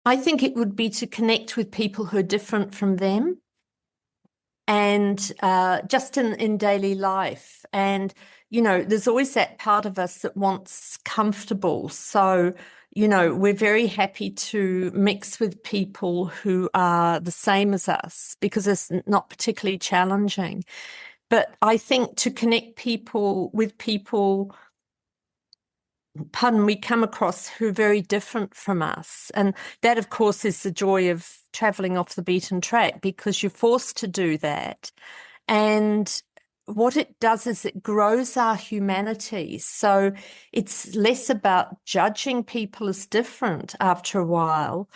I think it would be to connect with people who are different from them, and just in daily life. And, there's always that part of us that wants comfortable. So, we're very happy to mix with people who are the same as us because it's not particularly challenging. But I think to connect people with people, we come across who are very different from us. And that, of course, is the joy of traveling off the beaten track, because you're forced to do that. And what it does is it grows our humanity. So it's less about judging people as different after a while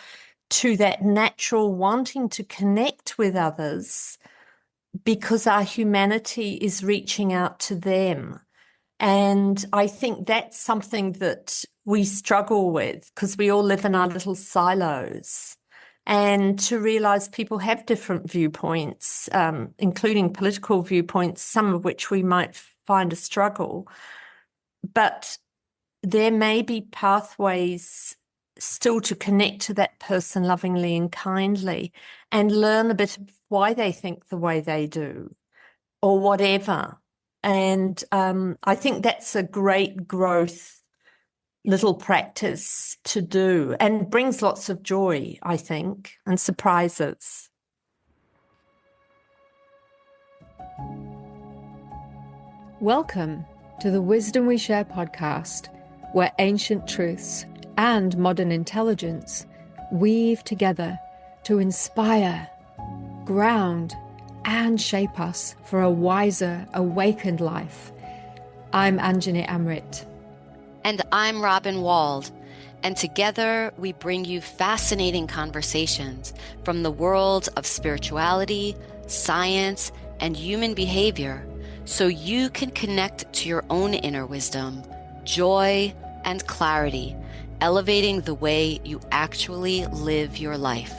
to that natural wanting to connect with others, because our humanity is reaching out to them. And I think that's something that we struggle with because we all live in our little silos. And to realize people have different viewpoints, including political viewpoints, some of which we might find a struggle. But there may be pathways still to connect to that person lovingly and kindly and learn a bit of why they think the way they do or whatever. And I think that's a great growth little practice to do, and brings lots of joy, I think, and surprises. Welcome to the Wisdom We Share podcast, where ancient truths and modern intelligence weave together to inspire, ground, and shape us for a wiser, awakened life. I'm Anjani Amrit. And I'm Robin Wald. And together we bring you fascinating conversations from the worlds of spirituality, science, and human behavior, so you can connect to your own inner wisdom, joy, and clarity, elevating the way you actually live your life.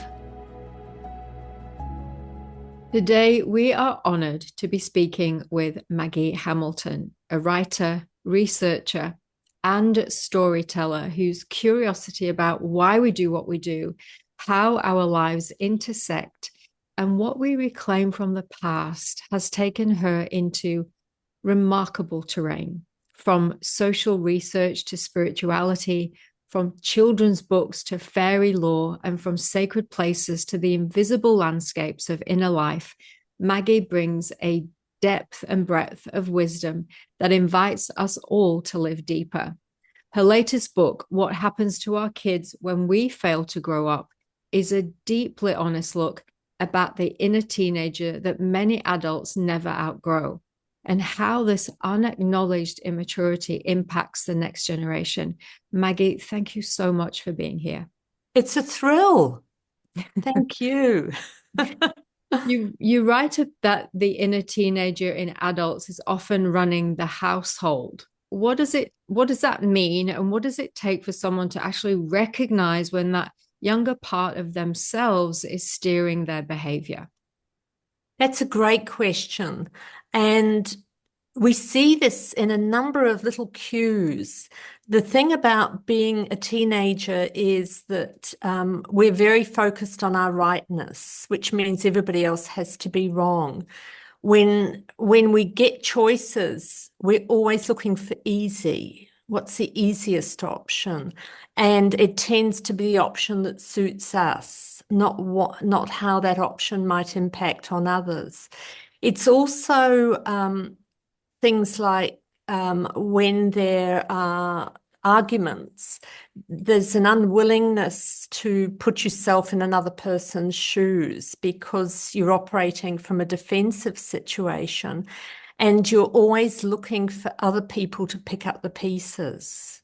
Today, we are honored to be speaking with Maggie Hamilton, a writer, researcher, and storyteller whose curiosity about why we do what we do, how our lives intersect, and what we reclaim from the past has taken her into remarkable terrain, from social research to spirituality, from children's books to fairy lore, and from sacred places to the invisible landscapes of inner life. Maggie brings a depth and breadth of wisdom that invites us all to live deeper. Her latest book, What Happens to Our Kids When We Fail to Grow Up, is a deeply honest look about the inner teenager that many adults never outgrow, and how this unacknowledged immaturity impacts the next generation. Maggie, thank you so much for being here. It's a thrill. Thank you. You write that the inner teenager in adults is often running the household. What does that mean? And what does it take for someone to actually recognize when that younger part of themselves is steering their behavior? That's a great question. And we see this in a number of little cues. The thing about being a teenager is that we're very focused on our rightness, which means everybody else has to be wrong. When we get choices, we're always looking for easy. What's the easiest option? And it tends to be the option that suits us, not how that option might impact on others. It's also things like when there are arguments, there's an unwillingness to put yourself in another person's shoes because you're operating from a defensive situation, and you're always looking for other people to pick up the pieces.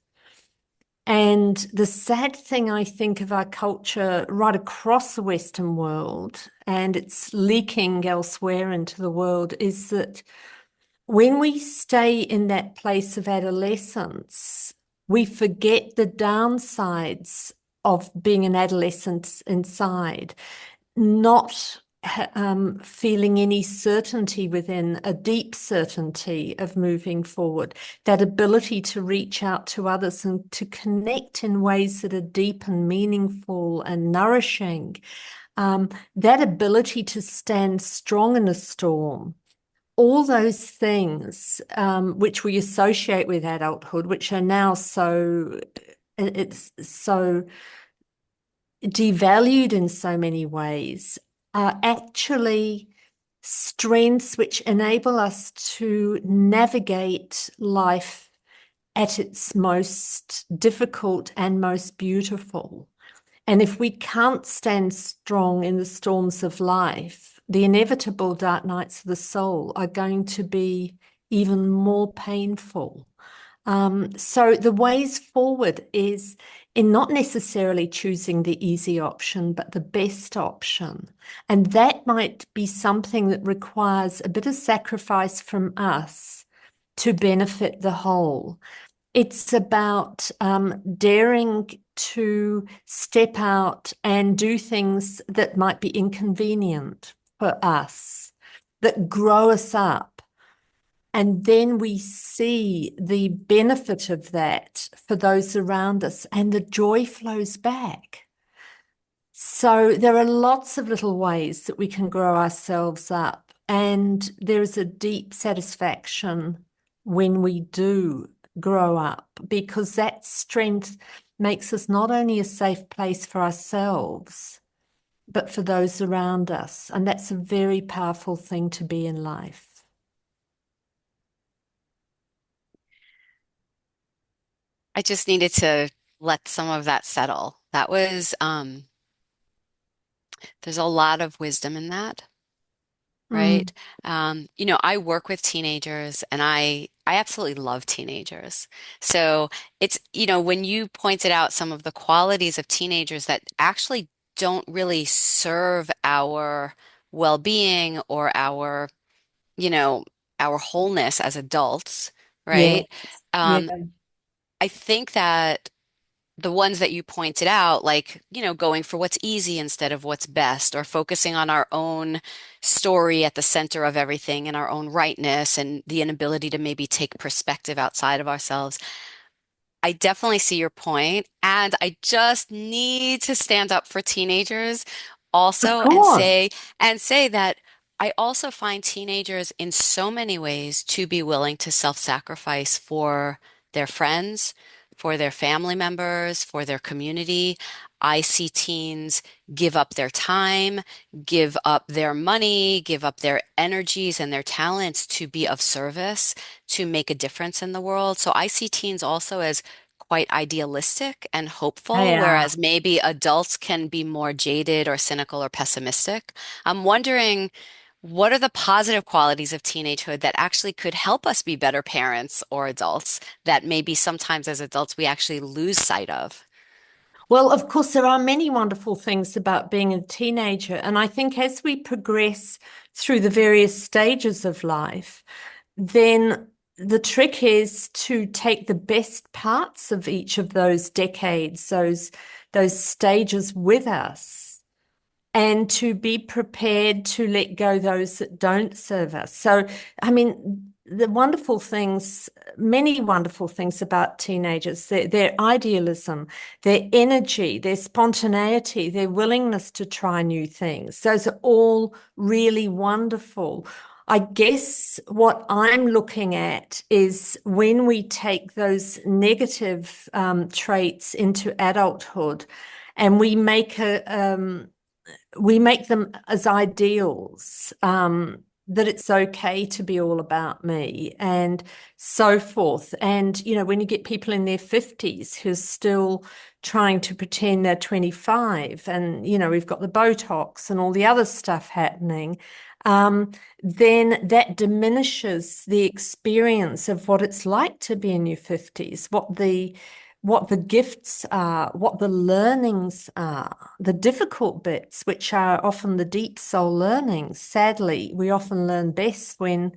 And the sad thing, I think, of our culture right across the Western world, and it's leaking elsewhere into the world, is that when we stay in that place of adolescence, we forget the downsides of being an adolescent inside. Not feeling any certainty within, a deep certainty of moving forward, that ability to reach out to others and to connect in ways that are deep and meaningful and nourishing, that ability to stand strong in a storm, all those things which we associate with adulthood, which are now it's so devalued in so many ways, are actually strengths which enable us to navigate life at its most difficult and most beautiful. And if we can't stand strong in the storms of life, the inevitable dark nights of the soul are going to be even more painful. So the ways forward is in not necessarily choosing the easy option, but the best option. And that might be something that requires a bit of sacrifice from us to benefit the whole. It's about daring to step out and do things that might be inconvenient for us, that grow us up. And then we see the benefit of that for those around us, and the joy flows back. So there are lots of little ways that we can grow ourselves up, and there is a deep satisfaction when we do grow up, because that strength makes us not only a safe place for ourselves, but for those around us. And that's a very powerful thing to be in life. I just needed to let some of that settle. That was, there's a lot of wisdom in that, Mm. right? I work with teenagers and I absolutely love teenagers. So it's, when you pointed out some of the qualities of teenagers that actually don't really serve our well-being or you know, our wholeness as adults, Yeah, right? yeah. I think that the ones that you pointed out, like, going for what's easy instead of what's best, or focusing on our own story at the center of everything and our own rightness and the inability to maybe take perspective outside of ourselves. I definitely see your point, and I just need to stand up for teenagers Of also and course. say that I also find teenagers in so many ways to be willing to self-sacrifice for their friends, for their family members, for their community. I see teens give up their time, give up their money, give up their energies and their talents to be of service, to make a difference in the world. So I see teens also as quite idealistic and hopeful, Yeah. whereas maybe adults can be more jaded or cynical or pessimistic. I'm wondering, what are the positive qualities of teenagehood that actually could help us be better parents or adults that maybe sometimes as adults we actually lose sight of? Well, of course, there are many wonderful things about being a teenager. And I think as we progress through the various stages of life, then the trick is to take the best parts of each of those decades, those stages with us, and to be prepared to let go those that don't serve us. So, I mean, the wonderful things, many wonderful things about teenagers, their idealism, their energy, their spontaneity, their willingness to try new things. Those are all really wonderful. I guess what I'm looking at is when we take those negative traits into adulthood and we make them as ideals, that it's okay to be all about me and so forth. And, when you get people in their 50s who're still trying to pretend they're 25 and, we've got the Botox and all the other stuff happening, then that diminishes the experience of what it's like to be in your 50s, what the gifts are, what the learnings are, the difficult bits, which are often the deep soul learnings. Sadly, we often learn best when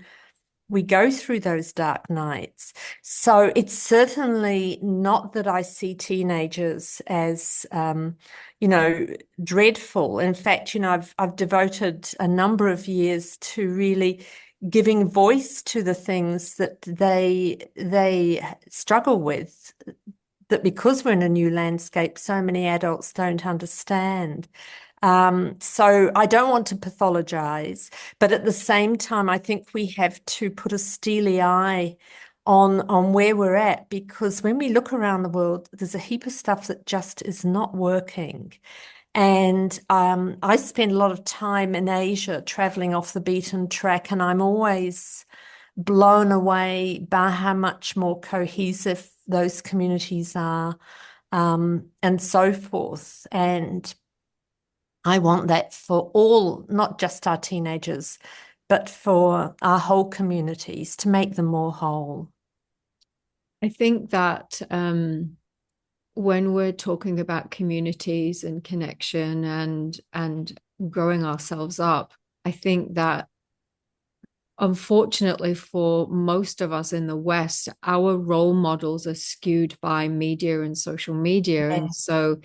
we go through those dark nights. So it's certainly not that I see teenagers as, dreadful. In fact, I've devoted a number of years to really giving voice to the things that they struggle with, that because we're in a new landscape, so many adults don't understand. So I don't want to pathologize, but at the same time, I think we have to put a steely eye on where we're at, because when we look around the world, there's a heap of stuff that just is not working. And I spend a lot of time in Asia traveling off the beaten track, and I'm always blown away by how much more cohesive those communities are, and so forth. And I want that for all, not just our teenagers, but for our whole communities, to make them more whole. I think that when we're talking about communities and connection and growing ourselves up, I think that unfortunately for most of us in the West, our role models are skewed by media and social media. Yeah. And so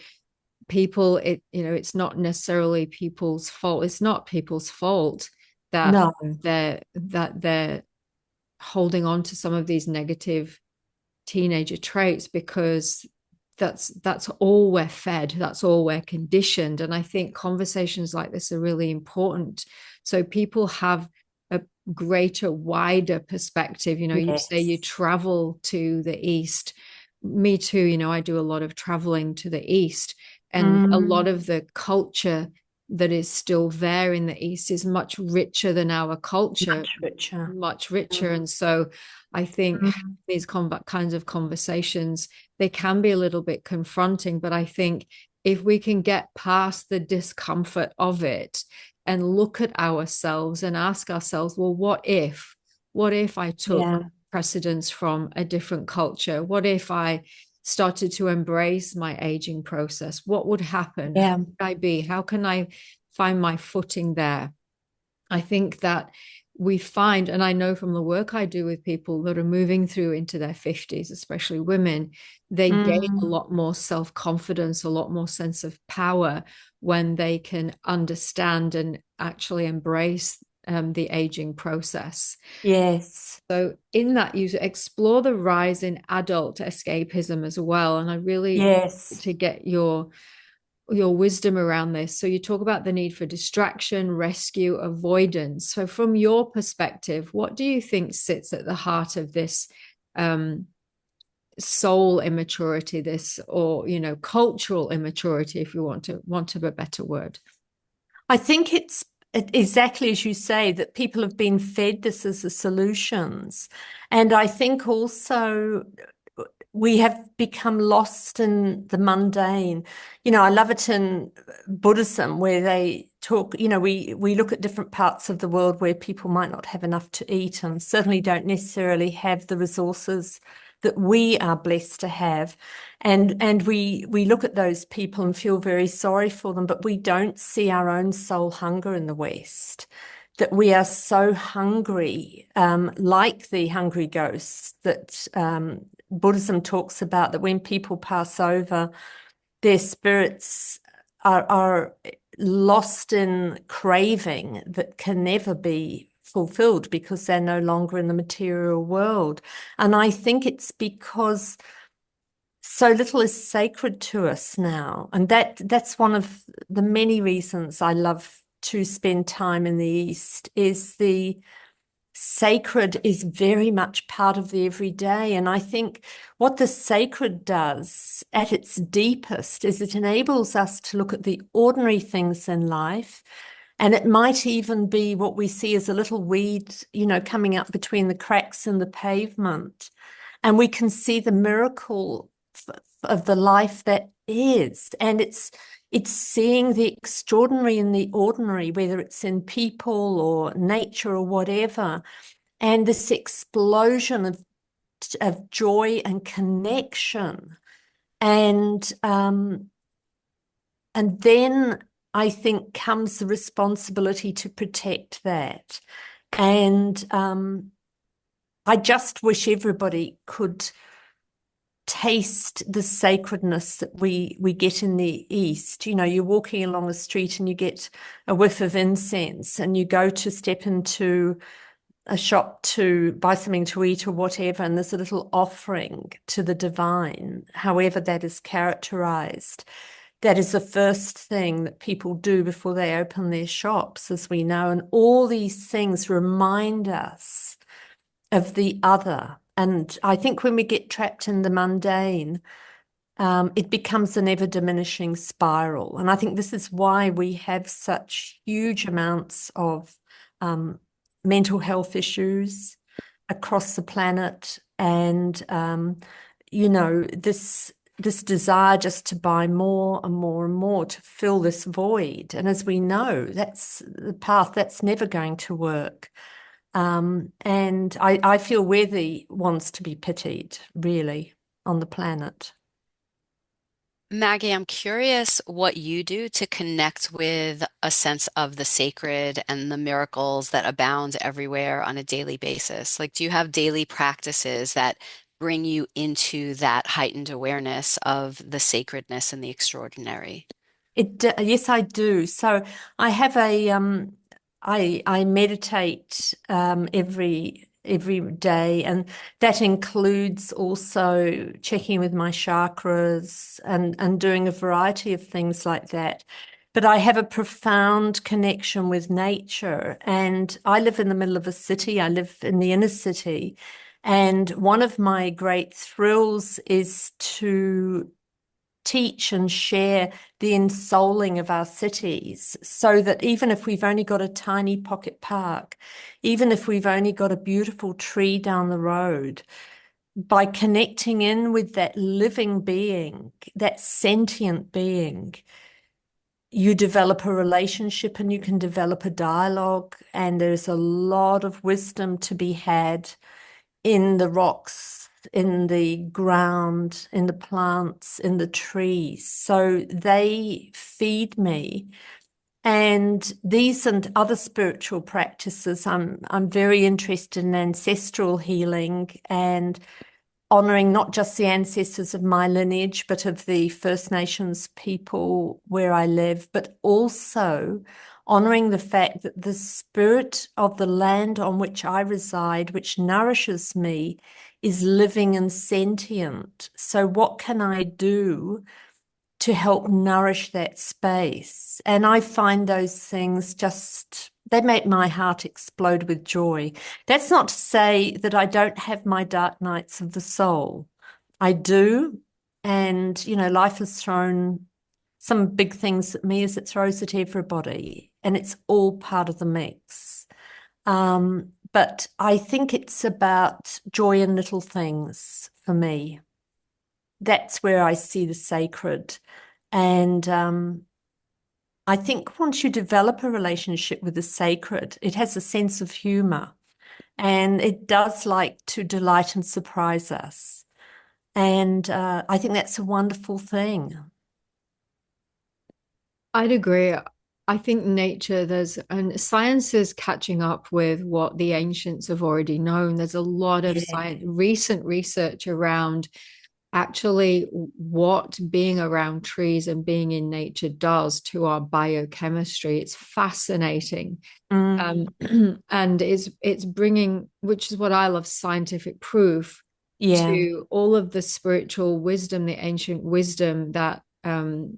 people, it's not necessarily people's fault. It's not people's fault that No. they're holding on to some of these negative teenager traits, because that's all we're fed, that's all we're conditioned. And I think conversations like this are really important, so people have a greater, wider perspective. You say you Yes. travel to the East. Me too. I do a lot of traveling to the East, and a lot of the culture that is still there in the East is much richer than our culture, Much richer. much richer. And so I think these kinds of conversations, they can be a little bit confronting, but I think if we can get past the discomfort of it and look at ourselves and ask ourselves, well, what if I took Yeah. precedence from a different culture? What if I started to embrace my aging process? What would happen? Yeah. How would I be? How can I find my footing there? I think that we find, and I know from the work I do with people that are moving through into their 50s, especially women, they gain a lot more self-confidence, a lot more sense of power when they can understand and actually embrace the aging process. Yes. So in that, you explore the rise in adult escapism as well. And I really Yes. to get your wisdom around this. So you talk about the need for distraction, rescue, avoidance. So from your perspective, what do you think sits at the heart of this soul immaturity, this, or cultural immaturity, if you want a better word? I think it's exactly as you say, that people have been fed this as the solutions. And I think also we have become lost in the mundane. I love it in Buddhism, where they talk, we look at different parts of the world where people might not have enough to eat, and certainly don't necessarily have the resources that we are blessed to have. And we look at those people and feel very sorry for them, but we don't see our own soul hunger in the West, that we are so hungry, like the hungry ghosts that Buddhism talks about, that when people pass over, their spirits are lost in craving that can never be fulfilled because they're no longer in the material world. And I think it's because so little is sacred to us now. And that's one of the many reasons I love to spend time in the East, is the sacred is very much part of the everyday. And I think what the sacred does at its deepest is it enables us to look at the ordinary things in life. And it might even be what we see as a little weed, coming up between the cracks in the pavement. And we can see the miracle of the life that is. And it's seeing the extraordinary in the ordinary, whether it's in people or nature or whatever. And this explosion of joy and connection. And then I think comes the responsibility to protect that. And I just wish everybody could taste the sacredness that we get in the East. You know, you're walking along a street and you get a whiff of incense, and you go to step into a shop to buy something to eat or whatever, and there's a little offering to the divine, however that is characterized. That is the first thing that people do before they open their shops, as we know. And all these things remind us of the other. And I think when we get trapped in the mundane, it becomes an ever diminishing spiral. And I think this is why we have such huge amounts of mental health issues across the planet. And, you know, this desire just to buy more and more and more to fill this void. And as we know, that's the path that's never going to work. And I feel we're the ones to be pitied, really, on the planet. Maggie, I'm curious what you do to connect with a sense of the sacred and the miracles that abound everywhere on a daily basis. Like, do you have daily practices that bring you into that heightened awareness of the sacredness and the extraordinary? Yes, I do. So I have I meditate every day, and that includes also checking with my chakras and doing a variety of things like that. But I have a profound connection with nature, and I live in the middle of a city. I live in the inner city, and one of my great thrills is to teach and share the ensouling of our cities, so that even if we've only got a tiny pocket park, even if we've only got a beautiful tree down the road, by connecting in with that living being, that sentient being, you develop a relationship and you can develop a dialogue. And there's a lot of wisdom to be had in the rocks, in the ground, in the plants, in the trees. So they feed me. And these and other spiritual practices, I'm very interested in ancestral healing and honoring not just the ancestors of my lineage, but of the First Nations people where I live, but also honoring the fact that the spirit of the land on which I reside, which nourishes me, is living and sentient. So what can I do to help nourish that space? And I find those things just, they make my heart explode with joy. That's not to say that I don't have my dark nights of the soul. I do. And, you know, life has thrown some big things at me, as it throws at everybody. And it's all part of the mix. But I think it's about joy in little things for me. That's where I see the sacred. And I think once you develop a relationship with the sacred, it has a sense of humor, and it does like to delight and surprise us. And I think that's a wonderful thing. I'd agree. I think nature, and science is catching up with what the ancients have already known. There's a lot of Yeah. recent research around actually what being around trees and being in nature does to our biochemistry. It's fascinating. Mm. And it's bringing, which is what I love, scientific proof Yeah. to all of the spiritual wisdom, the ancient wisdom that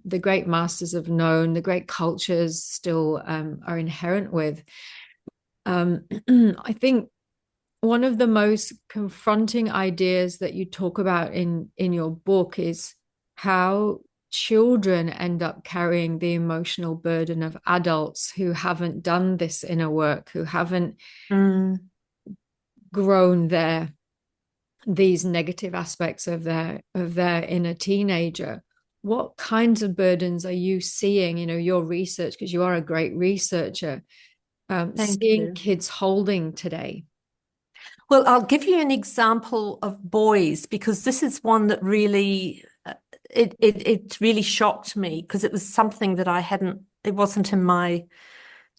the great masters have known, the great cultures still are inherent with. I think one of the most confronting ideas that you talk about in your book is how children end up carrying the emotional burden of adults who haven't done this inner work, who haven't Mm. grown these negative aspects of their inner teenager. What kinds of burdens are you seeing, your research, because you are a great researcher, Thank seeing you. kids holding today? Well, I'll give you an example of boys, because this is one that really it really shocked me, because it was something that it wasn't in my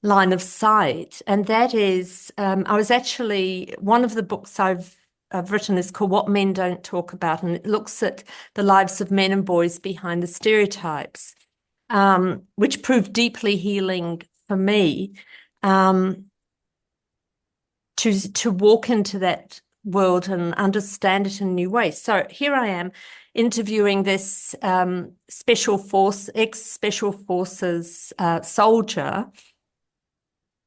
line of sight. And that is, I was actually, one of the books I've I've written is called What Men Don't Talk About, and it looks at the lives of men and boys behind the stereotypes, which proved deeply healing for me, to walk into that world and understand it in a new way. So here I am interviewing this ex-special forces soldier,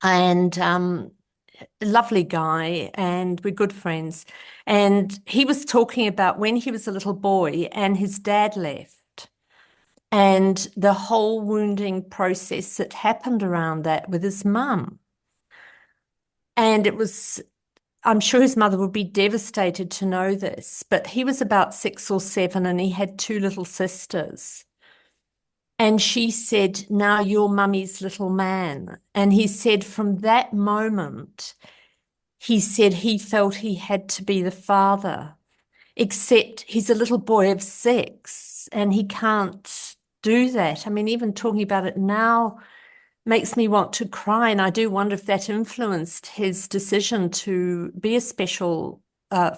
and a lovely guy, and we're good friends. And he was talking about when he was a little boy and his dad left, and the whole wounding process that happened around that with his mum. And it was, I'm sure his mother would be devastated to know this, but he was about 6 or 7 and he had 2 little sisters. And she said, "Now you're mummy's little man." And he said from that moment, he said he felt he had to be the father, except he's a little boy of 6 and he can't do that. I mean, even talking about it now makes me want to cry. And I do wonder if that influenced his decision to be a special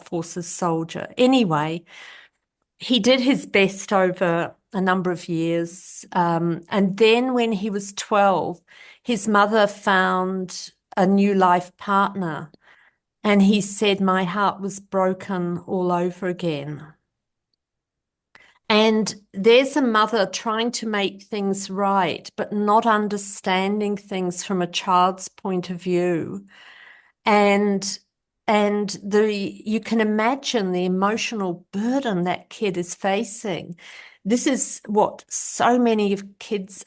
forces soldier. Anyway, he did his best over a number of years. And then when he was 12, his mother found a new life partner. And he said, "My heart was broken all over again." And there's a mother trying to make things right, but not understanding things from a child's point of view. And you can imagine the emotional burden that kid is facing. This is what so many of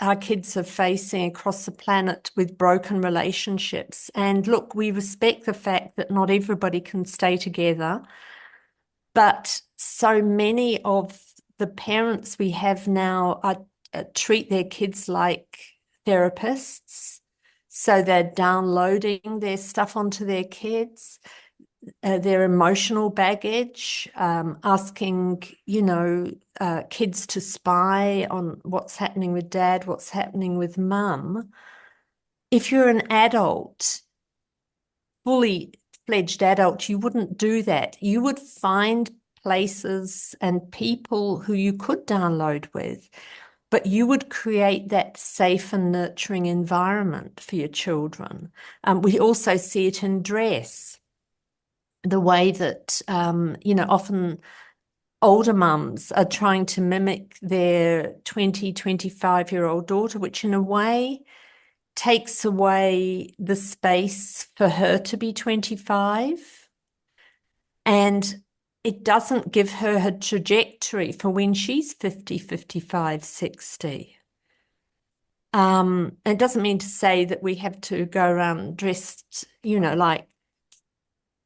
our kids are facing across the planet with broken relationships. And look, we respect the fact that not everybody can stay together, but so many of the parents we have now treat their kids like therapists. So they're downloading their stuff onto their kids, their emotional baggage, asking, kids to spy on what's happening with dad, what's happening with mum. If you're an adult, fully fledged adult, you wouldn't do that. You would find places and people who you could download with, but you would create that safe and nurturing environment for your children. We also see it in dress, the way that, often older mums are trying to mimic their 20, 25-year-old daughter, which in a way takes away the space for her to be 25. And it doesn't give her her trajectory for when she's 50, 55, 60. It doesn't mean to say that we have to go around dressed, like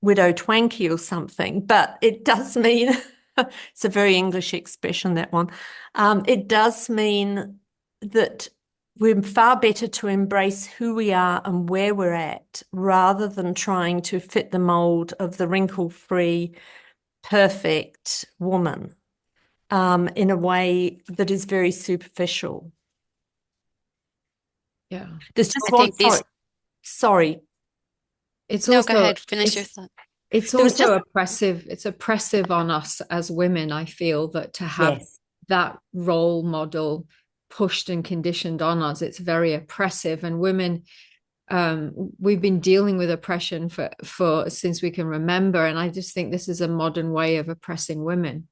Widow Twanky or something, but it does mean, it's a very English expression, that one. It does mean that we're far better to embrace who we are and where we're at rather than trying to fit the mold of the wrinkle-free, perfect woman in a way that is very superficial. Yeah. There's just I think these. sorry. It's No, also go ahead. Finish your thought. It's also oppressive. It's oppressive on us as women, I feel, that to have Yes. that role model pushed and conditioned on us, it's very oppressive. And women, we've been dealing with oppression for since we can remember. And I just think this is a modern way of oppressing women.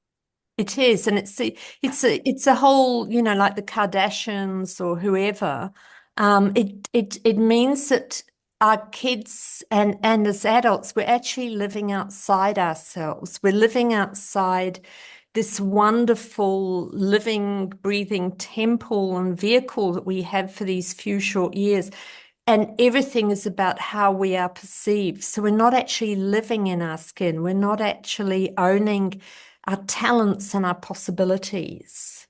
It is, and it's a whole, like the Kardashians or whoever. It means that our kids and as adults, we're actually living outside ourselves. We're living outside this wonderful living, breathing temple and vehicle that we have for these few short years. And everything is about how we are perceived. So we're not actually living in our skin. We're not actually owning our talents and our possibilities.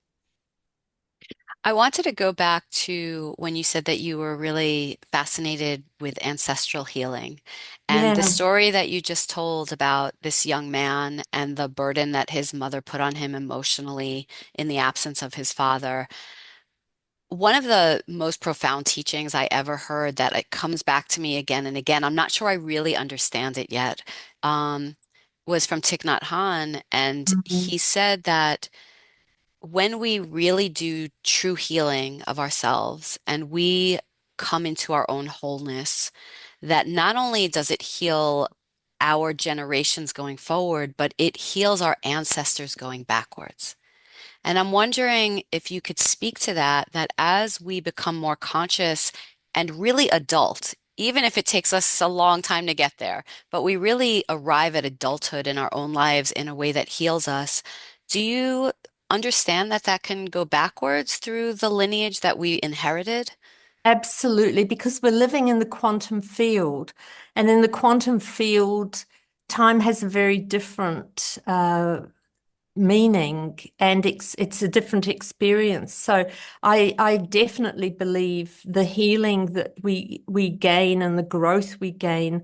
I wanted to go back to when you said that you were really fascinated with ancestral healing and the Yeah. story that you just told about this young man and the burden that his mother put on him emotionally in the absence of his father. One of the most profound teachings I ever heard that it comes back to me again and again, I'm not sure I really understand it yet, was from Thich Nhat Hanh, and Mhm. he said that when we really do true healing of ourselves and we come into our own wholeness, that not only does it heal our generations going forward, but it heals our ancestors going backwards. And I'm wondering if you could speak to that, that as we become more conscious and really adult, even if it takes us a long time to get there, but we really arrive at adulthood in our own lives in a way that heals us. Do you understand that that can go backwards through the lineage that we inherited? Absolutely, because we're living in the quantum field, and in the quantum field, time has a very different meaning, and it's a different experience. So I definitely believe the healing that we gain and the growth we gain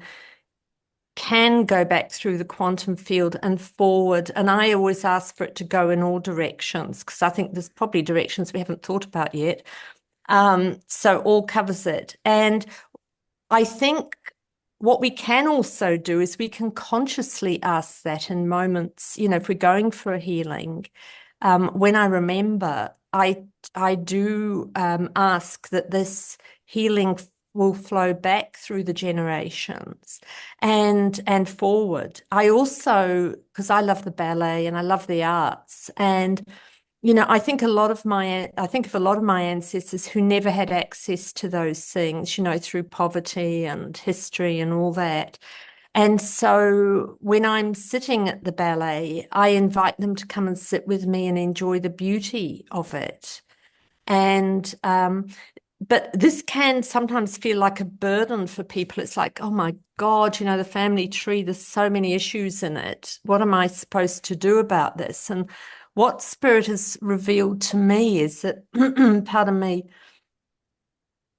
can go back through the quantum field and forward. And I always ask for it to go in all directions because I think there's probably directions we haven't thought about yet. So all covers it. And I think what we can also do is we can consciously ask that in moments, if we're going for a healing. When I remember, I do ask that this healing will flow back through the generations and forward. I also, because I love the ballet and I love the arts, and I think I think of a lot of my ancestors who never had access to those things, through poverty and history and all that. And so when I'm sitting at the ballet, I invite them to come and sit with me and enjoy the beauty of it. And but this can sometimes feel like a burden for people. It's like, oh my God, the family tree, there's so many issues in it. What am I supposed to do about this? And what Spirit has revealed to me is that, pardon me,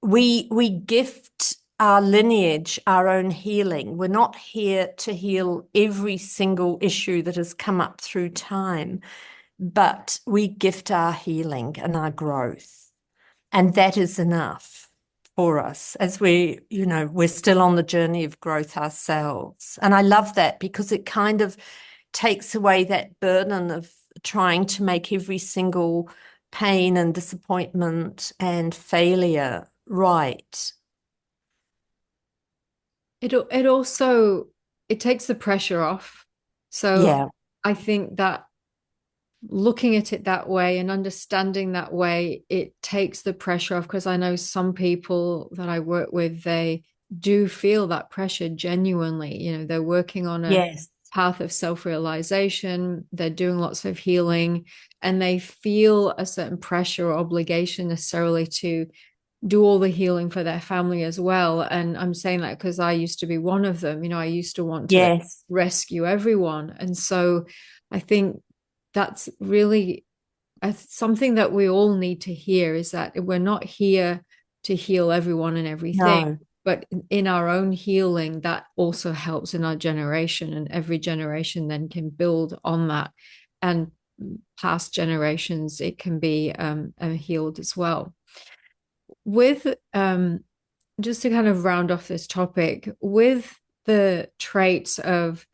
we gift our lineage our own healing. We're not here to heal every single issue that has come up through time, but we gift our healing and our growth. And that is enough for us as we're still on the journey of growth ourselves. And I love that because it kind of takes away that burden of trying to make every single pain and disappointment and failure right. It also it takes the pressure off. So Yeah. I think that looking at it that way and understanding that way, it takes the pressure off because I know some people that I work with, they do feel that pressure genuinely. They're working on a Yes. path of self-realization, they're doing lots of healing, and they feel a certain pressure or obligation necessarily to do all the healing for their family as well. And I'm saying that because I used to be one of them. I used to want to Yes. rescue everyone. And so I think that's really something that we all need to hear, is that we're not here to heal everyone and everything, No. but in our own healing, that also helps in our generation. And every generation then can build on that. And past generations, it can be healed as well. With just to kind of round off this topic, with the traits of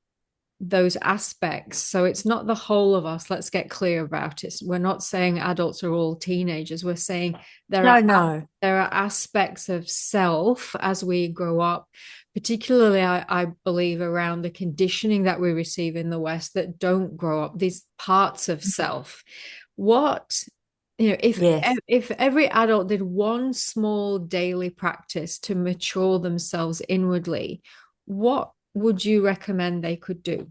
those aspects. So it's not the whole of us. Let's get clear about it. We're not saying adults are all teenagers. We're saying there No, are no. there are aspects of self as we grow up, particularly I believe around the conditioning that we receive in the West that don't grow up, these parts of self. What if Yes. if every adult did one small daily practice to mature themselves inwardly, what would you recommend they could do?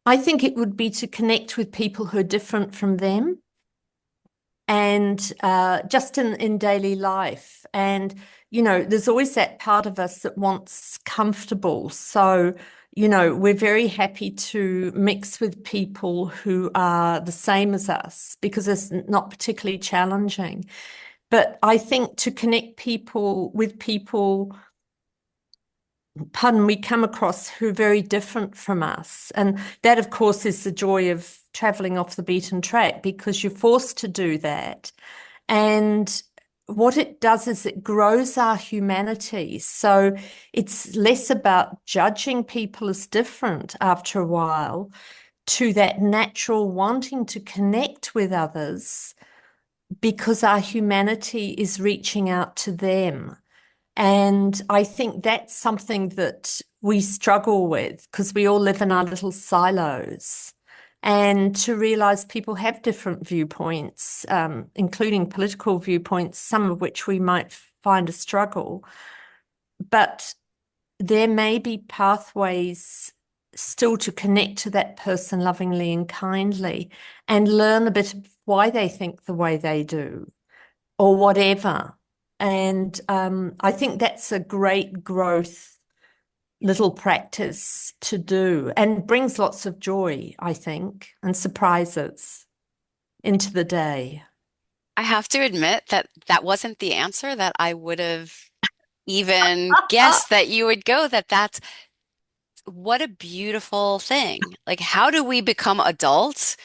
I think it would be to connect with people who are different from them and just in daily life. And, there's always that part of us that wants comfortable. So, we're very happy to mix with people who are the same as us because it's not particularly challenging. But I think to connect people with people, pardon, we come across who are very different from us. And that, of course, is the joy of traveling off the beaten track because you're forced to do that. And what it does is it grows our humanity. So it's less about judging people as different after a while to that natural wanting to connect with others because our humanity is reaching out to them. And I think that's something that we struggle with because we all live in our little silos. And to realize people have different viewpoints, including political viewpoints, some of which we might find a struggle. But there may be pathways still to connect to that person lovingly and kindly and learn a bit of why they think the way they do or whatever. And I think that's a great growth little practice to do and brings lots of joy, I think, and surprises into the day. I have to admit that that wasn't the answer that I would have even guessed that you would go, that's what a beautiful thing. Like, how do we become adults?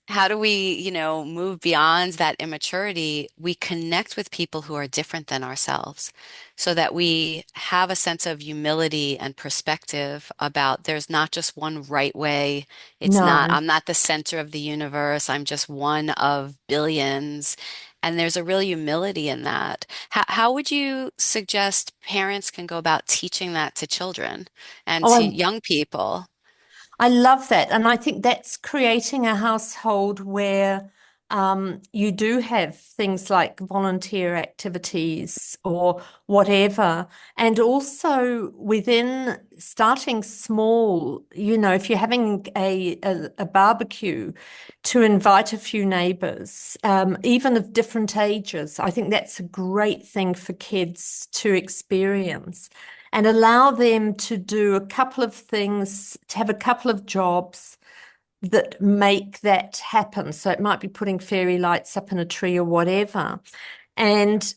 How do we, move beyond that immaturity? We connect with people who are different than ourselves so that we have a sense of humility and perspective about there's not just one right way. No. I'm not the center of the universe. I'm just one of billions. And there's a real humility in that. How would you suggest parents can go about teaching that to children and Oh, to young people? I love that. And I think that's creating a household where you do have things like volunteer activities or whatever. And also within starting small, if you're having a barbecue, to invite a few neighbors, even of different ages. I think that's a great thing for kids to experience and allow them to do a couple of things, to have a couple of jobs that make that happen. So it might be putting fairy lights up in a tree or whatever. And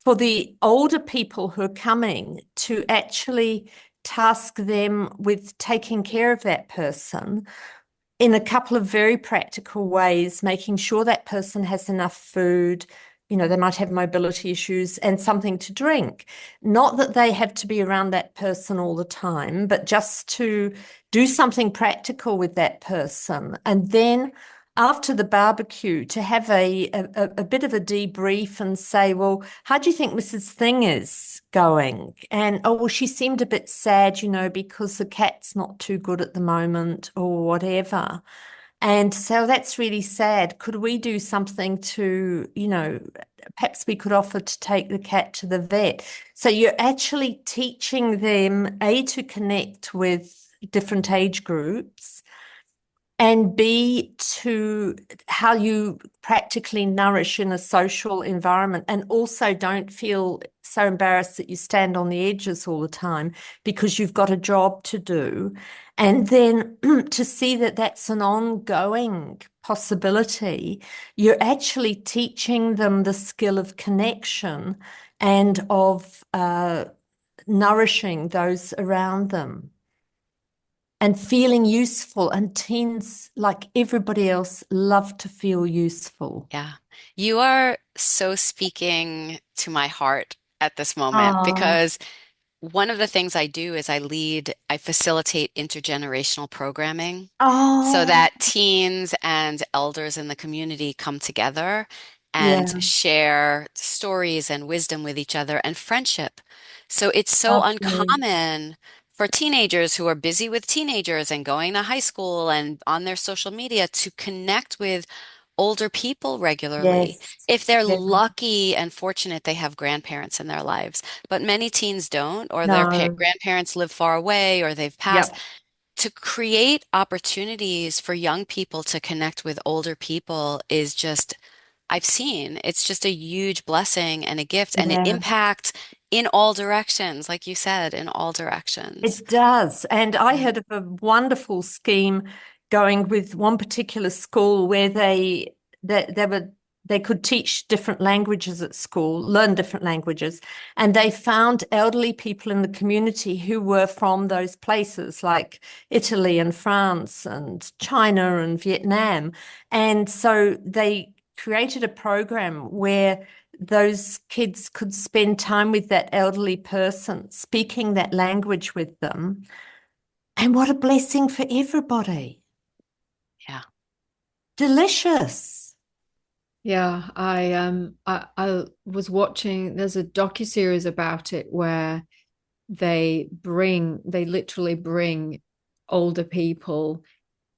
for the older people who are coming to actually task them with taking care of that person in a couple of very practical ways, making sure that person has enough food. They might have mobility issues and something to drink. Not that they have to be around that person all the time, but just to do something practical with that person. And then after the barbecue, to have a bit of a debrief and say, well, how do you think Mrs. Thing is going? And, oh, well, she seemed a bit sad, because the cat's not too good at the moment or whatever. And so that's really sad. Could we do something to, perhaps we could offer to take the cat to the vet. So you're actually teaching them, A, to connect with different age groups, and B, to how you practically nourish in a social environment and also don't feel so embarrassed that you stand on the edges all the time because you've got a job to do. And then to see that that's an ongoing possibility, you're actually teaching them the skill of connection and of nourishing those around them and feeling useful. And teens, like everybody else, love to feel useful. Yeah. You are so speaking to my heart at this moment Oh, because one of the things I do is I facilitate intergenerational programming so oh, that teens and elders in the community come together and yeah, share stories and wisdom with each other and friendship. So it's so lovely. uncommon for teenagers who are busy with teenagers and going to high school and on their social media to connect with older people regularly. Yes. If they're Yeah. lucky and fortunate, they have grandparents in their lives. But many teens don't, or their No. grandparents live far away, or they've passed. Yep. To create opportunities for young people to connect with older people is just, I've seen, it's just a huge blessing and a gift, and it Yeah. impacts in all directions, like you said, in all directions. It does. And I Yeah. heard of a wonderful scheme going with one particular school where they could teach different languages at school, learn different languages, and they found elderly people in the community who were from those places like Italy and France and China and Vietnam. And so they created a program where those kids could spend time with that elderly person, speaking that language with them. And what a blessing for everybody. Yeah. Delicious. Yeah, I was watching, there's a docuseries about it where they literally bring older people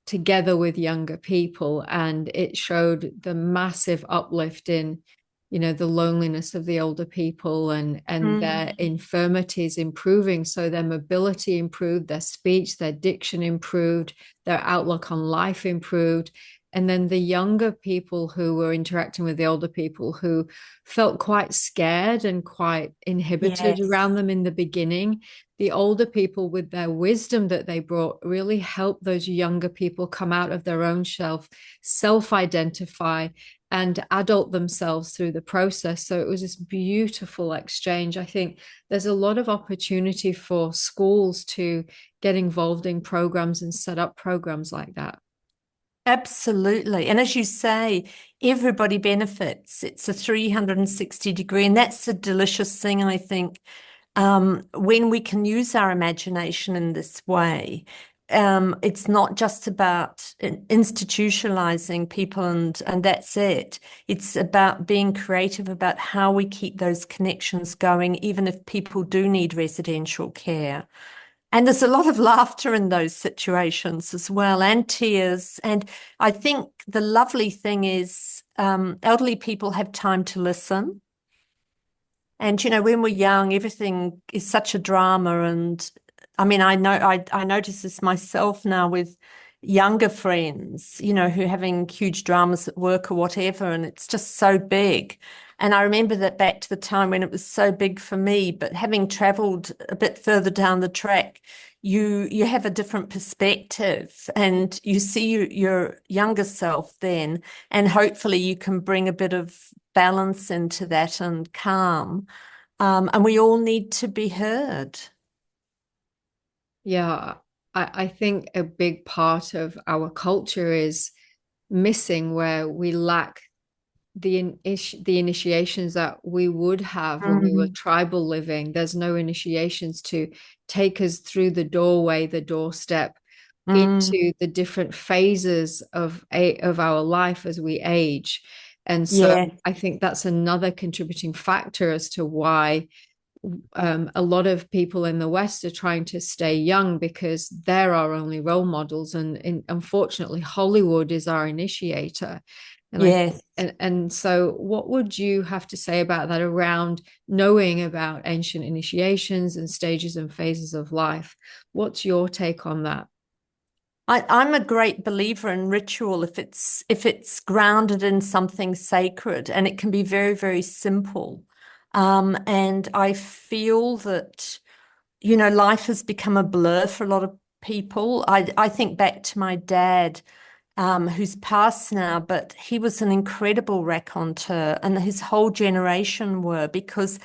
together with younger people, and it showed the massive uplift in, the loneliness of the older people, and their infirmities improving, so their mobility improved, their speech, their diction improved, their outlook on life improved. And then the younger people who were interacting with the older people, who felt quite scared and quite inhibited Yes. around them in the beginning, the older people, with their wisdom that they brought, really helped those younger people come out of their own self-identify and adult themselves through the process. So it was this beautiful exchange. I think there's a lot of opportunity for schools to get involved in programs and set up programs like that. Absolutely. And as you say, everybody benefits. It's a 360-degree, and that's the delicious thing, I think, when we can use our imagination in this way. It's not just about institutionalizing people and that's it. It's about being creative about how we keep those connections going, even if people do need residential care. And there's a lot of laughter in those situations as well, and tears. And I think the lovely thing is elderly people have time to listen. And, when we're young, everything is such a drama. And I mean, I notice this myself now with younger friends, who are having huge dramas at work or whatever, and it's just so big. And I remember that back to the time when it was so big for me, but having traveled a bit further down the track, you have a different perspective, and you see your younger self then, and hopefully you can bring a bit of balance into that and calm. And we all need to be heard. Yeah, I think a big part of our culture is missing, where we lack the initiations that we would have when we were tribal living. There's no initiations to take us through the doorway, the doorstep, into the different phases of our life as we age. And so Yeah, I think that's another contributing factor as to why a lot of people in the West are trying to stay young, because they're our only role models, and unfortunately Hollywood is our initiator. yes. And so what would you have to say about that, around knowing about ancient initiations and stages and phases of life? What's your take on that? I'm a great believer in ritual if it's grounded in something sacred, and it can be very, very simple. And I feel that, life has become a blur for a lot of people. I think back to my dad, who's passed now, but he was an incredible raconteur, and his whole generation were, because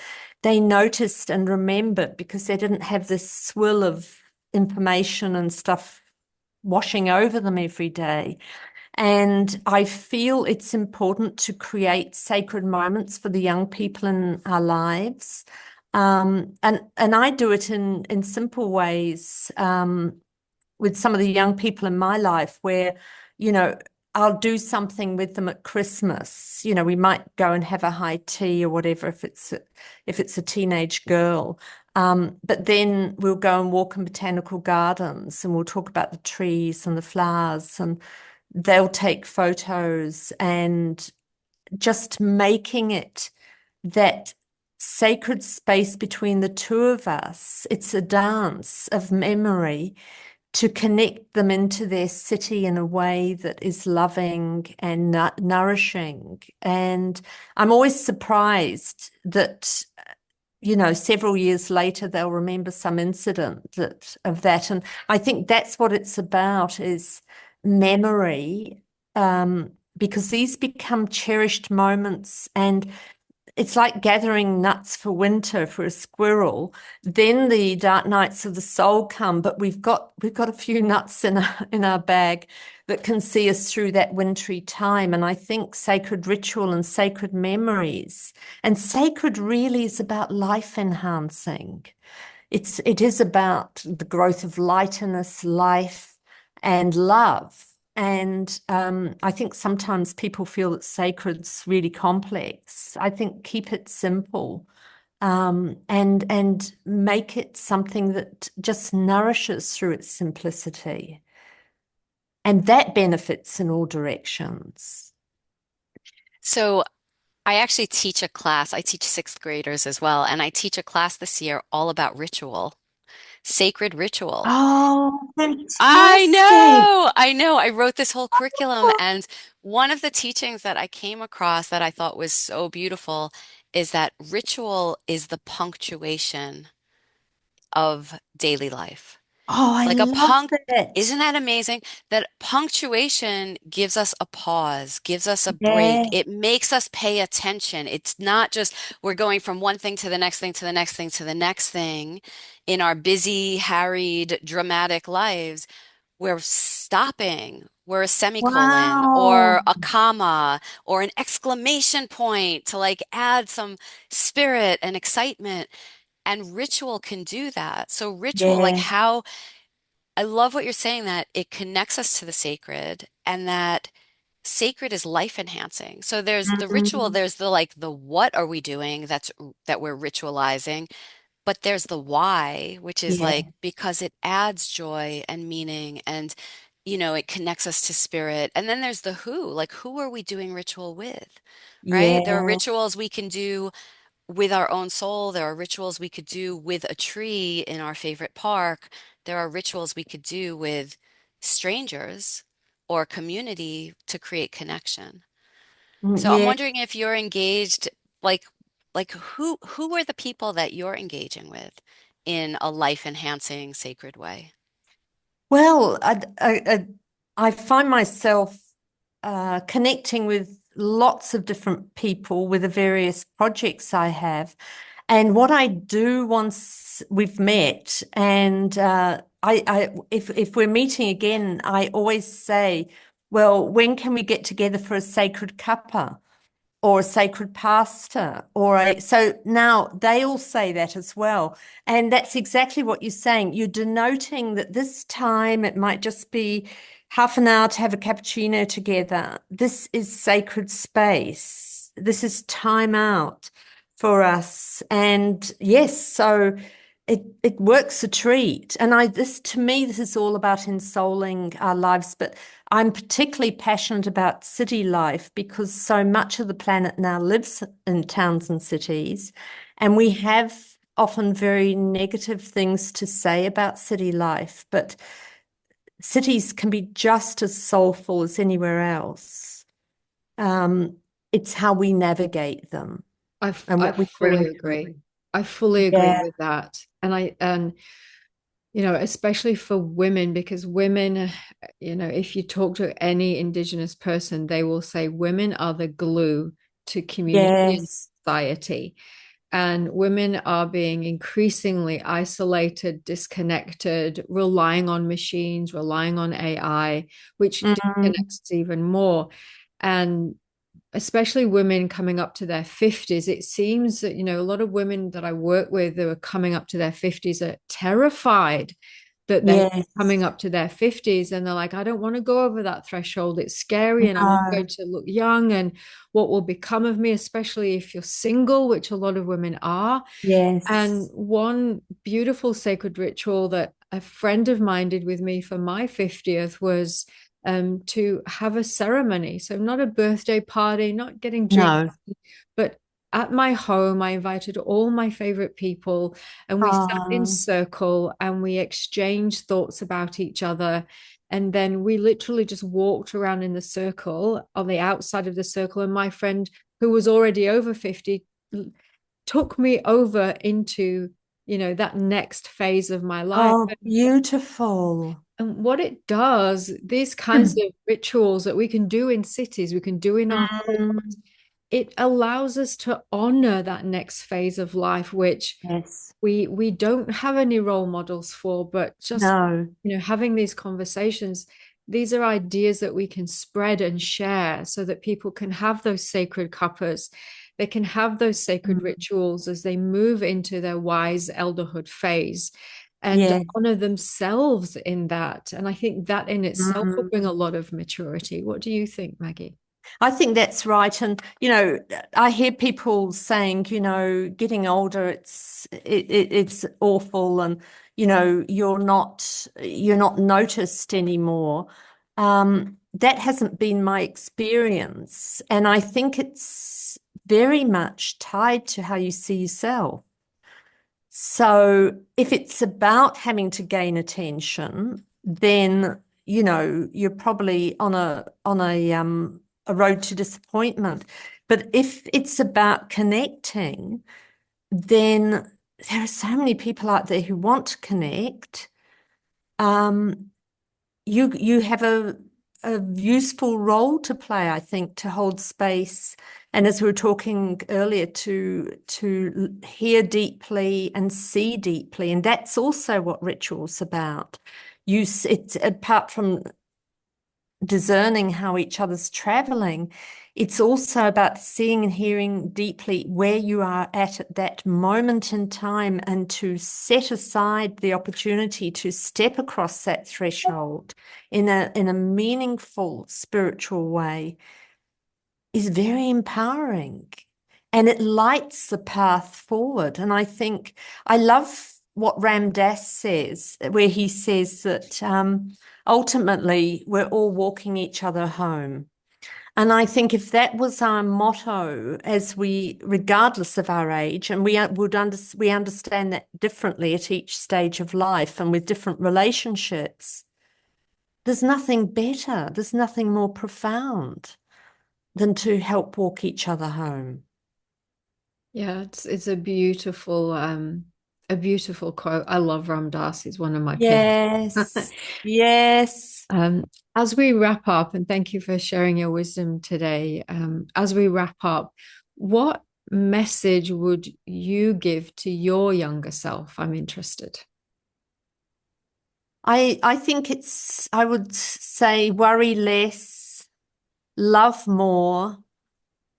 they noticed and remembered, because they didn't have this swill of information and stuff washing over them every day. And I feel it's important to create sacred moments for the young people in our lives. And I do it in simple ways, with some of the young people in my life, where, you know, I'll do something with them at Christmas. We might go and have a high tea or whatever if it's a teenage girl. But then we'll go and walk in botanical gardens, and we'll talk about the trees and the flowers, and they'll take photos, and just making it that sacred space between the two of us. It's a dance of memory to connect them into their city in a way that is loving and nourishing. And I'm always surprised that, several years later, they'll remember some incident of that. And I think that's what it's about, is memory, because these become cherished moments. And it's like gathering nuts for winter for a squirrel. Then the dark nights of the soul come, but we've got a few nuts in our bag that can see us through that wintry time. And I think sacred ritual and sacred memories, and sacred really is about life enhancing. It is about the growth of lightness, life, and love. And I think sometimes people feel that sacred's really complex. I think keep it simple, and make it something that just nourishes through its simplicity. And that benefits in all directions. So I actually teach a class. I teach sixth graders as well, and I teach a class this year all about ritual, sacred ritual. Oh, fantastic. I know. I wrote this whole curriculum, and one of the teachings that I came across that I thought was so beautiful is that ritual is the punctuation of daily life. Oh, I Like a love punk, that. isn't that amazing? That punctuation gives us a pause, gives us a break. Yeah. It makes us pay attention. It's not just we're going from one thing to the next thing to the next thing to the next thing in our busy, harried, dramatic lives. We're stopping. We're a semicolon Wow. or a comma or an exclamation point to like add some spirit and excitement. And ritual can do that. So ritual, like Yeah. how I love what you're saying that it connects us to the sacred and that sacred is life enhancing. So there's the ritual, Mm, there's the like the what are we doing that we're ritualizing, but there's the why, which is yeah. like because it adds joy and meaning and it connects us to spirit. And then there's the who, like who are we doing ritual with? Right? There are Yeah. rituals we can do with our own soul. There are rituals we could do with a tree in our favorite park. There are rituals we could do with strangers or community to create connection. So I'm Yeah. wondering if you're engaged, like who are the people that you're engaging with in a life enhancing sacred way? Well, I find myself connecting with lots of different people with the various projects I have. And what I do once we've met, and if we're meeting again, I always say, well, when can we get together for a sacred cuppa? Or a sacred pasta so now they all say that as well, and that's exactly what you're saying. You're denoting that this time it might just be half an hour to have a cappuccino together. This is sacred space. This is time out for us. And yes, so it works a treat. And I this to me this is all about ensouling our lives, but I'm particularly passionate about city life because so much of the planet now lives in towns and cities, and we have often very negative things to say about city life, but cities can be just as soulful as anywhere else. Um, it's how we navigate them and I what we fully bring to agree. them. I fully agree Yeah, with that. And especially for women, because women, if you talk to any Indigenous person, they will say women are the glue to community and yes. society. And women are being increasingly isolated, disconnected, relying on machines, relying on AI, which Mm, disconnects us even more. And especially women coming up to their 50s, it seems that, a lot of women that I work with who are coming up to their 50s are terrified that they're coming yes. up to their 50s and they're like, I don't want to go over that threshold. It's scary and I'm not No. going to look young. And what will become of me, especially if you're single, which a lot of women are. And Yes. one beautiful sacred ritual that a friend of mine did with me for my 50th was to have a ceremony. So, not a birthday party, not getting drinks, No. but at my home, I invited all my favorite people and we sat in Oh, circle and we exchanged thoughts about each other. And then we literally just walked around in the circle on the outside of the circle. And my friend, who was already over 50, took me over into that next phase of my life. oh, beautiful. And what it does, these kinds Mm. of rituals that we can do in cities, we can do in our homes, it allows us to honor that next phase of life, which Yes. we don't have any role models for, but just, No. having these conversations, these are ideas that we can spread and share so that people can have those sacred cuppas. They can have those sacred Mm. rituals as they move into their wise elderhood phase and Yeah. honor themselves in that. And I think that in itself will Mm. bring a lot of maturity. What do you think, Maggie? I think that's right. And, I hear people saying, getting older, it's awful and, you're not noticed anymore. That hasn't been my experience. And I think it's very much tied to how you see yourself. So if it's about having to gain attention, then you're probably on a road to disappointment. But if it's about connecting, then there are so many people out there who want to connect. Um, you have a useful role to play, I think, to hold space. And as we were talking earlier, to hear deeply and see deeply. And that's also what ritual's about. It's apart from discerning how each other's traveling, it's also about seeing and hearing deeply where you are at that moment in time and to set aside the opportunity to step across that threshold in a meaningful spiritual way is very empowering. And it lights the path forward. And I think I love what Ram Dass says, where he says that ultimately we're all walking each other home. And I think if that was our motto, regardless of our age, and we understand that differently at each stage of life and with different relationships, there's nothing better, there's nothing more profound than to help walk each other home. Yeah, it's a beautiful quote. I love Ram Dass. He's one of my favorites. Yes, yes. Um, as we wrap up, and thank you for sharing your wisdom today. As we wrap up, what message would you give to your younger self? I'm interested. I think I would say worry less, love more,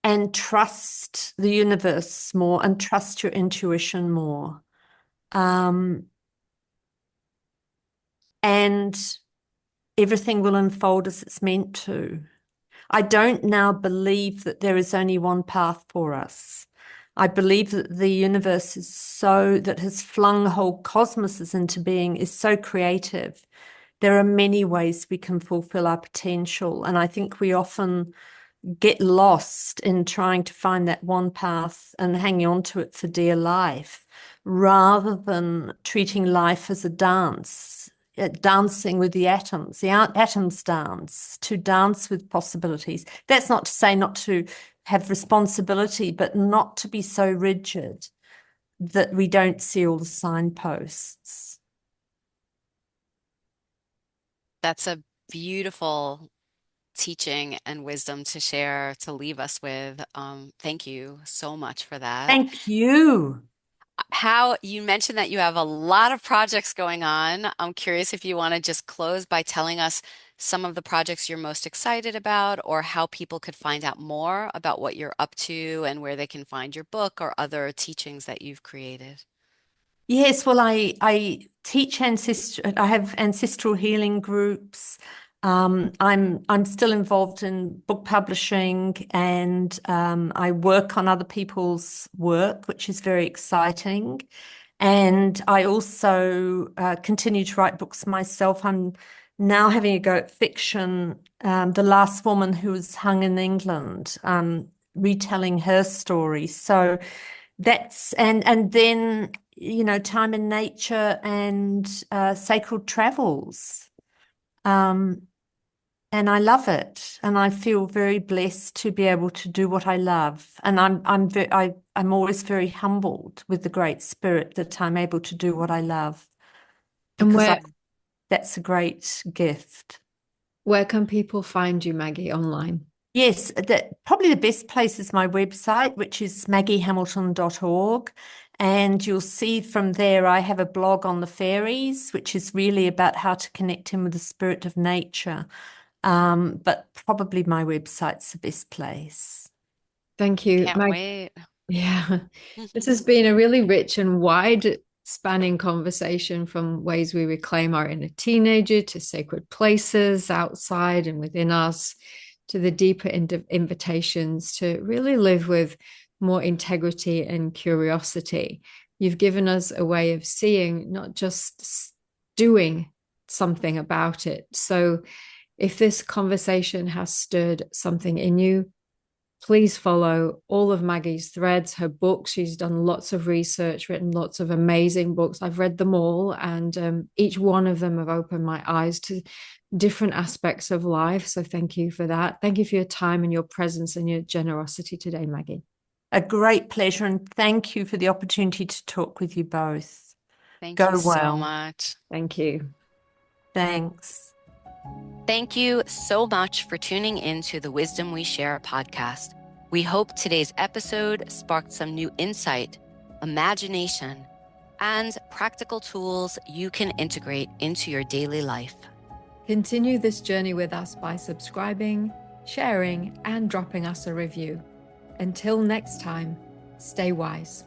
and trust the universe more and trust your intuition more. Um, and everything will unfold as it's meant to. I don't now believe that there is only one path for us. I believe that the universe that has flung whole cosmoses into being is so creative. There are many ways we can fulfill our potential. And I think we often get lost in trying to find that one path and hanging on to it for dear life, rather than treating life as a dance, dancing with the atoms, the atoms dance, to dance with possibilities. That's not to say not to have responsibility, but not to be so rigid that we don't see all the signposts. That's a beautiful teaching and wisdom to share, to leave us with. Thank you so much for that. Thank you. How you mentioned that you have a lot of projects going on. I'm curious if you want to just close by telling us some of the projects you're most excited about, or how people could find out more about what you're up to and where they can find your book or other teachings that you've created. Yes, well, I teach ancestral. I have ancestral healing groups. I'm still involved in book publishing, and I work on other people's work, which is very exciting. And I also continue to write books myself. I'm now having a go at fiction. The Last Woman Who Was Hung in England, retelling her story. So and then time in nature and sacred travels. Um, and I love it, and I feel very blessed to be able to do what I love. And I'm always very humbled with the Great Spirit that I'm able to do what I love, And because that's a great gift. where can people find you, Maggie, online? Yes, probably the best place is my website, which is maggiehamilton.org. And you'll see from there, I have a blog on the fairies, which is really about how to connect in with the spirit of nature. But probably my website's the best place. Thank you, Can't Maggie. wait. Yeah, this has been a really rich and wide spanning conversation, from ways we reclaim our inner teenager to sacred places outside and within us, to the deeper invitations to really live with more integrity and curiosity. You've given us a way of seeing, not just doing something about it. So if this conversation has stirred something in you, please follow all of Maggie's threads, her books. She's done lots of research, written lots of amazing books. I've read them all, and each one of them have opened my eyes to different aspects of life. So thank you for that. Thank you for your time and your presence and your generosity today, Maggie. A great pleasure, and thank you for the opportunity to talk with you both. Thank you Go so well. much. Thank you. Thanks. Thank you so much for tuning into the Wisdom We Share podcast. We hope today's episode sparked some new insight, imagination, and practical tools you can integrate into your daily life. Continue this journey with us by subscribing, sharing, and dropping us a review. Until next time, stay wise.